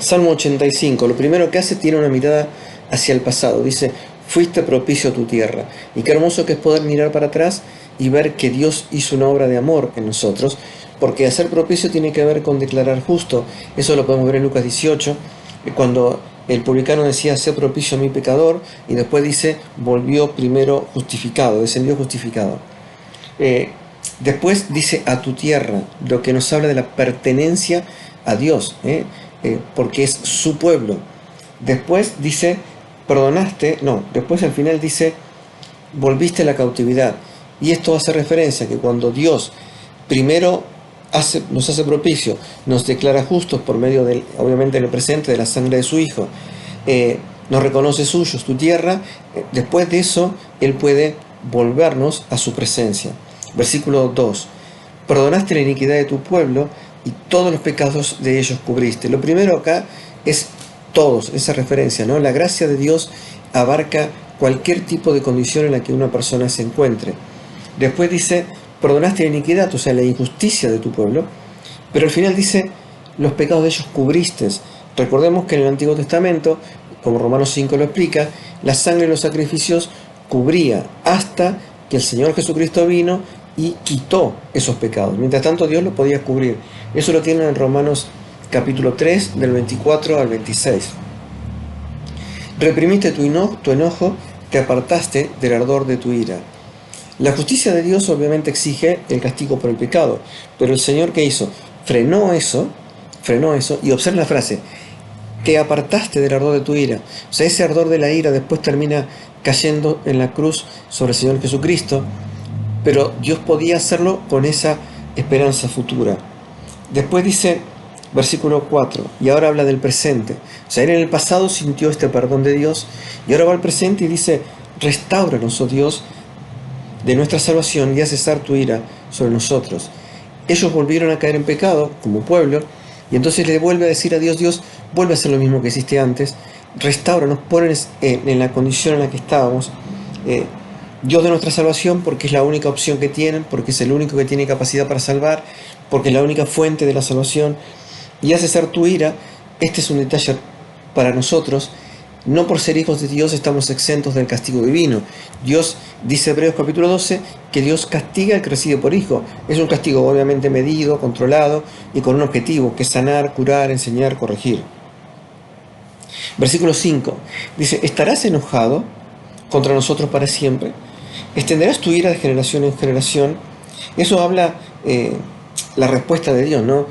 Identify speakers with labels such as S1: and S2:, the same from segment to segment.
S1: Salmo 85, lo primero que hace tiene una mirada hacia el pasado. Dice, fuiste propicio a tu tierra. Y qué hermoso que es poder mirar para atrás y ver que Dios hizo una obra de amor en nosotros, porque hacer propicio tiene que ver con declarar justo. Eso lo podemos ver en Lucas 18, cuando el publicano decía, sé propicio a mi pecador, y después dice, volvió primero justificado, descendió justificado. Después dice a tu tierra, lo que nos habla de la pertenencia a Dios, porque es su pueblo. Después dice, perdonaste, no, después al final dice, volviste a la cautividad. Y esto hace referencia a que cuando Dios primero nos hace propicio, nos declara justos por medio del, obviamente en el presente, de la sangre de su Hijo, nos reconoce suyos, tu tierra, después de eso Él puede volvernos a su presencia. Versículo 2, perdonaste la iniquidad de tu pueblo y todos los pecados de ellos cubriste. Lo primero acá es todos, esa referencia, ¿no? La gracia de Dios abarca cualquier tipo de condición en la que una persona se encuentre. Después dice, perdonaste la iniquidad, o sea, la injusticia de tu pueblo, pero al final dice, los pecados de ellos cubriste. Recordemos que en el Antiguo Testamento, como Romanos 5 lo explica, la sangre de los sacrificios cubría hasta que el Señor Jesucristo vino y quitó esos pecados. Mientras tanto, Dios lo podía cubrir. Eso lo tienen en Romanos capítulo 3, del 24 al 26. Reprimiste tu enojo, te apartaste del ardor de tu ira. La justicia de Dios obviamente exige el castigo por el pecado, pero el Señor, ¿qué hizo? Frenó eso, y observa la frase, te apartaste del ardor de tu ira. O sea, ese ardor de la ira después termina cayendo en la cruz sobre el Señor Jesucristo, pero Dios podía hacerlo con esa esperanza futura. Después dice, versículo 4, y ahora habla del presente. O sea, él en el pasado sintió este perdón de Dios, y ahora va al presente y dice, restáuranos, oh Dios, de nuestra salvación y haz cesar tu ira sobre nosotros. Ellos volvieron a caer en pecado como pueblo, y entonces le vuelve a decir a Dios, Dios, vuelve a hacer lo mismo que hiciste antes, restáuranos, pones en la condición en la que estábamos, Dios de nuestra salvación, porque es la única opción que tienen, porque es el único que tiene capacidad para salvar, porque es la única fuente de la salvación, y haz cesar tu ira. Este es un detalle para nosotros. No por ser hijos de Dios estamos exentos del castigo divino. Dios, dice Hebreos capítulo 12, que Dios castiga al que recibe por hijo. Es un castigo obviamente medido, controlado y con un objetivo, que es sanar, curar, enseñar, corregir. Versículo 5, dice, ¿estarás enojado contra nosotros para siempre? ¿Extenderás tu ira de generación en generación? Eso habla la respuesta de Dios, ¿no?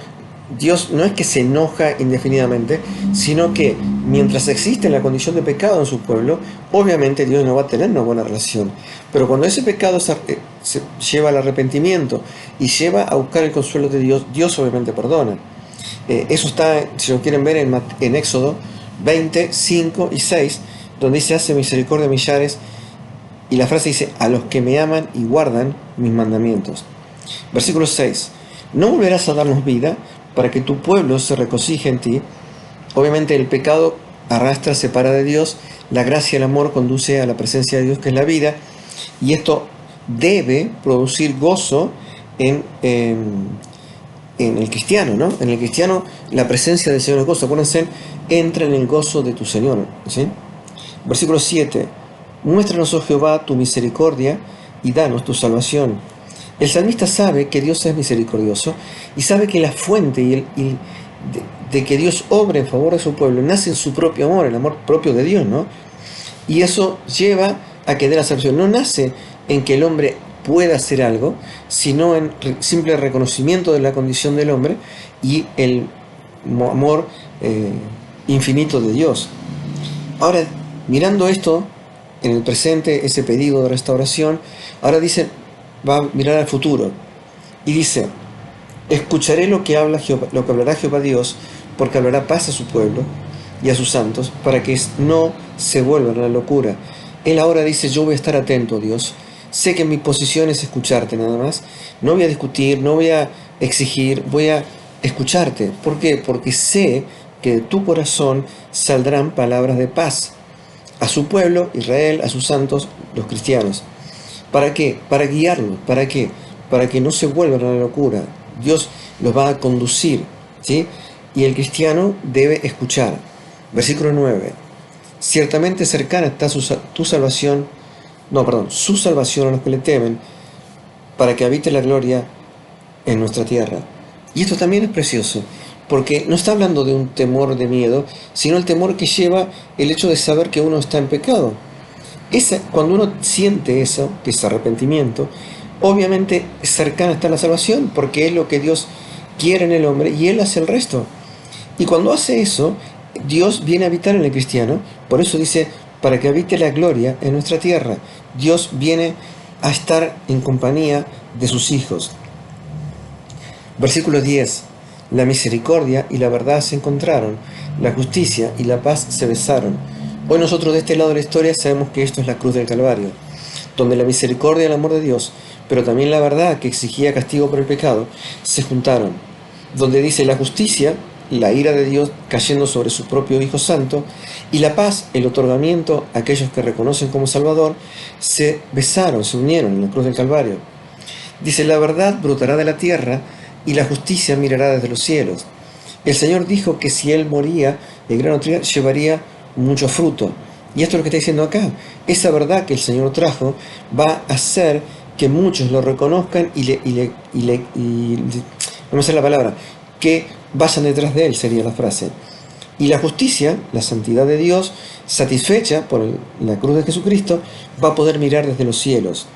S1: Dios no es que se enoja indefinidamente, sino que mientras existe la condición de pecado en su pueblo, obviamente Dios no va a tener una buena relación. Pero cuando ese pecado se lleva al arrepentimiento y lleva a buscar el consuelo de Dios, Dios obviamente perdona. Eso está, si lo quieren ver, en Éxodo 20, 5 y 6, donde dice, hace misericordia a millares, y la frase dice, a los que me aman y guardan mis mandamientos. Versículo 6, no volverás a darnos vida, para que tu pueblo se regocije en ti. Obviamente el pecado arrastra, separa de Dios, la gracia y el amor conduce a la presencia de Dios, que es la vida, y esto debe producir gozo en el cristiano, ¿no? En el cristiano la presencia del Señor es gozo. Acuérdense, entra en el gozo de tu Señor, ¿sí? Versículo 7, muéstranos, oh Jehová, tu misericordia y danos tu salvación. El salmista sabe que Dios es misericordioso y sabe que la fuente de que Dios obre en favor de su pueblo nace en su propio amor, el amor propio de Dios, ¿no? Y eso lleva a que dé la salvación. No nace en que el hombre pueda hacer algo, sino en simple reconocimiento de la condición del hombre y el amor infinito de Dios. Ahora, mirando esto en el presente, ese pedido de restauración, ahora dice, va a mirar al futuro y dice, escucharé lo que hablará Jehová Dios, porque hablará paz a su pueblo y a sus santos, para que no se vuelvan a la locura. Él ahora dice, yo voy a estar atento, Dios, sé que mi posición es escucharte nada más, no voy a discutir, no voy a exigir, voy a escucharte. ¿Por qué? Porque sé que de tu corazón saldrán palabras de paz a su pueblo, Israel, a sus santos, los cristianos. ¿Para qué? Para guiarlos. ¿Para qué? Para que no se vuelvan a la locura. Dios los va a conducir, ¿sí? y el cristiano debe escuchar. Versículo 9. Ciertamente cercana está su salvación a los que le temen, para que habite la gloria en nuestra tierra. Y esto también es precioso, porque no está hablando de un temor de miedo, sino el temor que lleva el hecho de saber que uno está en pecado. Cuando uno siente eso, que es arrepentimiento, obviamente cercana está la salvación, porque es lo que Dios quiere en el hombre y Él hace el resto. Y cuando hace eso, Dios viene a habitar en el cristiano. Por eso dice, para que habite la gloria en nuestra tierra. Dios viene a estar en compañía de sus hijos. Versículo 10. La misericordia y la verdad se encontraron, la justicia y la paz se besaron. Hoy nosotros de este lado de la historia sabemos que esto es la cruz del Calvario, donde la misericordia y el amor de Dios, pero también la verdad que exigía castigo por el pecado, se juntaron. Donde dice la justicia, la ira de Dios cayendo sobre su propio Hijo Santo, y la paz, el otorgamiento a aquellos que reconocen como Salvador, se besaron, se unieron en la cruz del Calvario. Dice, la verdad brotará de la tierra y la justicia mirará desde los cielos. El Señor dijo que si Él moría, el grano llevaría mucho fruto. Y esto es lo que está diciendo acá. Esa verdad que el Señor trajo va a hacer que muchos lo reconozcan no me sé la palabra, que vayan detrás de Él, sería la frase. Y la justicia, la santidad de Dios, satisfecha por la cruz de Jesucristo, va a poder mirar desde los cielos.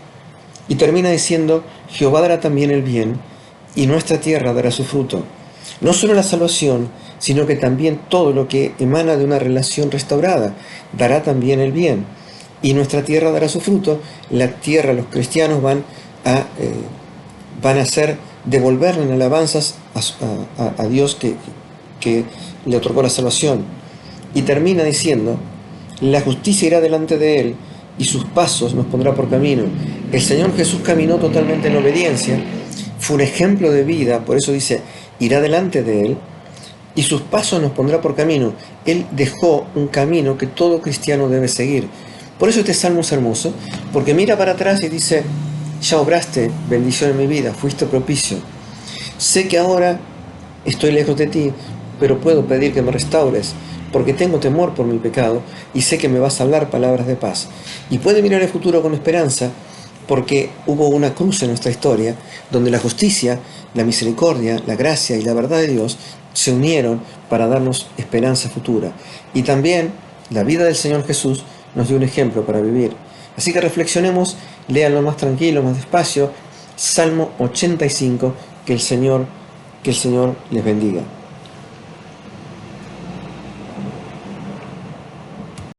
S1: Y termina diciendo, Jehová dará también el bien, y nuestra tierra dará su fruto. No solo la salvación, sino que también todo lo que emana de una relación restaurada dará también el bien. Y nuestra tierra dará su fruto. La tierra, los cristianos van a hacer devolverle en alabanzas a Dios que le otorgó la salvación. Y termina diciendo, la justicia irá delante de Él, y sus pasos nos pondrá por camino. El Señor Jesús caminó totalmente en obediencia, fue un ejemplo de vida, por eso dice, irá delante de Él, y sus pasos nos pondrá por camino. Él dejó un camino que todo cristiano debe seguir. Por eso este salmo es hermoso, porque mira para atrás y dice, ya obraste bendición en mi vida, fuiste propicio. Sé que ahora estoy lejos de ti, pero puedo pedir que me restaures, porque tengo temor por mi pecado y sé que me vas a hablar palabras de paz. Y puede mirar el futuro con esperanza, porque hubo una cruz en nuestra historia, donde la justicia, la misericordia, la gracia y la verdad de Dios se unieron para darnos esperanza futura. Y también la vida del Señor Jesús nos dio un ejemplo para vivir. Así que reflexionemos, léanlo más tranquilo, más despacio. Salmo 85, que el Señor les bendiga.